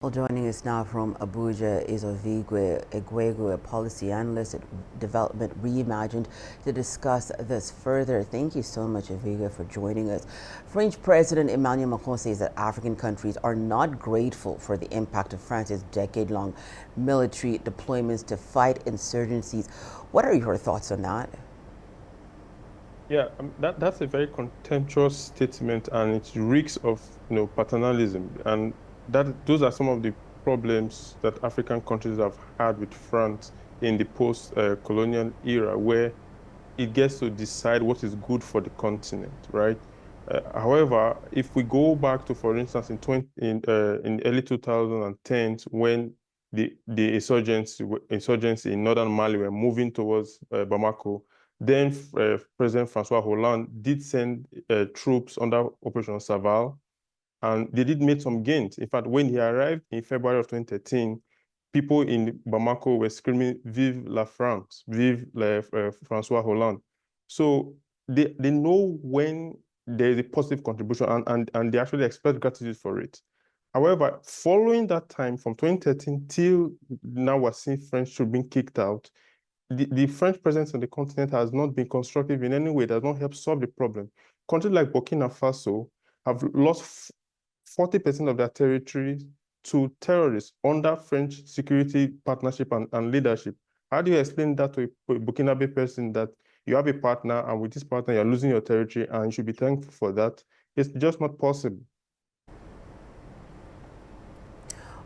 Well, joining us now from Abuja is Ovigwe Eguegu, a policy analyst at Development Reimagined, to discuss this further. Thank you so much, Ovigwe, for joining us. French President Emmanuel Macron says that African countries are not grateful for the impact of France's decade-long military deployments to fight insurgencies. What are your thoughts on that? Yeah, that's a very contemptuous statement, and it reeks of paternalism, and those are some of the problems that African countries have had with France in the post-colonial era, where it gets to decide what is good for the continent, right? However, if we go back to, for instance, in early 2010s, when the insurgency in northern Mali were moving towards Bamako, then President Francois Hollande did send troops under Operation Saval, and they did make some gains. In fact, when he arrived in February of 2013, people in Bamako were screaming, "Vive la France, vive Francois Hollande." So they know when there is a positive contribution, and they actually express gratitude for it. However, following that time, from 2013 till now, we're seeing French troops being kicked out. The French presence on the continent has not been constructive in any way. It has not helped solve the problem. Countries like Burkina Faso have lost 40% of their territory to terrorists under French security partnership and leadership. How do you explain that to a Burkinabe person, that you have a partner, and with this partner, you're losing your territory, and you should be thankful for that? It's just not possible.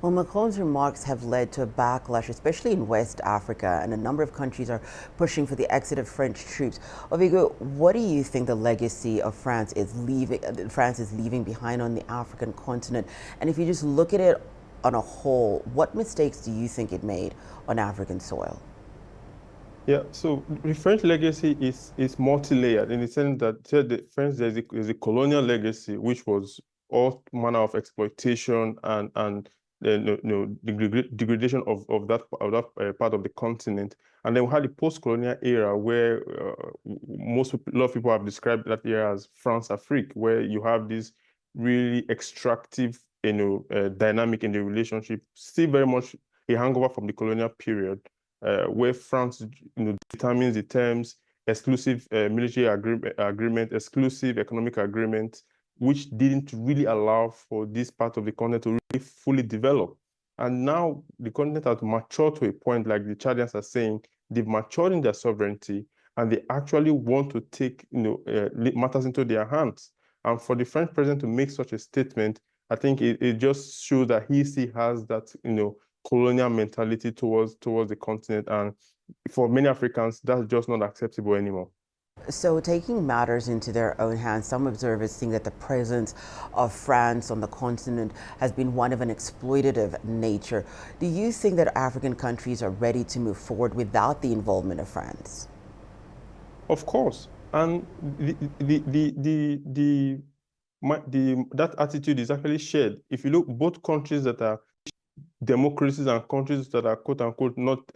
Well, Macron's remarks have led to a backlash, especially in West Africa, and a number of countries are pushing for the exit of French troops. Ovigwe, what do you think the legacy of France is leaving behind on the African continent? And if you just look at it on a whole, what mistakes do you think it made on African soil? Yeah, so the French legacy is multi-layered, in the sense that the French, there's a colonial legacy, which was all manner of exploitation and the degradation of that part of the continent. And then we had the post-colonial era, where a lot of people have described that era as France-Afrique, where you have this really extractive dynamic in the relationship, still very much a hangover from the colonial period, where France determines the terms: exclusive military agreement, exclusive economic agreement, which didn't really allow for this part of the continent to really fully develop. And now the continent has matured to a point, like the Chadians are saying, they've matured in their sovereignty, and they actually want to take matters into their hands. And for the French president to make such a statement, I think it just shows that he still has that colonial mentality towards the continent. And for many Africans, that's just not acceptable anymore. So, taking matters into their own hands, some observers think that the presence of France on the continent has been one of an exploitative nature. Do you think that African countries are ready to move forward without the involvement of France? Of course. And that attitude is actually shared. If you look, both countries that are democracies and countries that are quote unquote not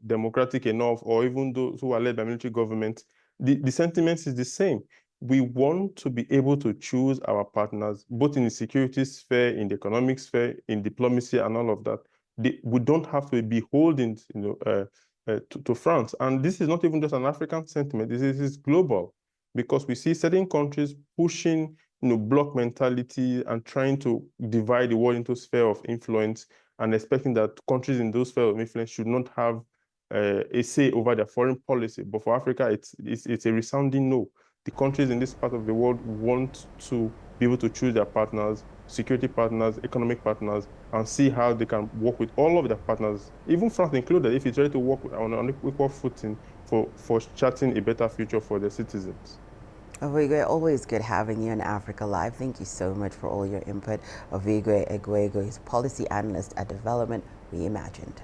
democratic enough, or even those who are led by military governments, the sentiment is the same. We want to be able to choose our partners, both in the security sphere, in the economic sphere, in diplomacy, and all of that. We don't have to be beholden to France. And this is not even just an African sentiment. This is global, because we see certain countries pushing bloc mentality and trying to divide the world into sphere of influence, and expecting that countries in those spheres of influence should not have a say over their foreign policy. But for Africa, it's a resounding no. The countries in this part of the world want to be able to choose their partners, security partners, economic partners, and see how they can work with all of their partners, even France included, if it's ready to work on an equal footing for charting a better future for their citizens. Ovigwe, always good having you on Africa Live. Thank you so much for all your input. Ovigwe Eguegu is policy analyst at Development Reimagined.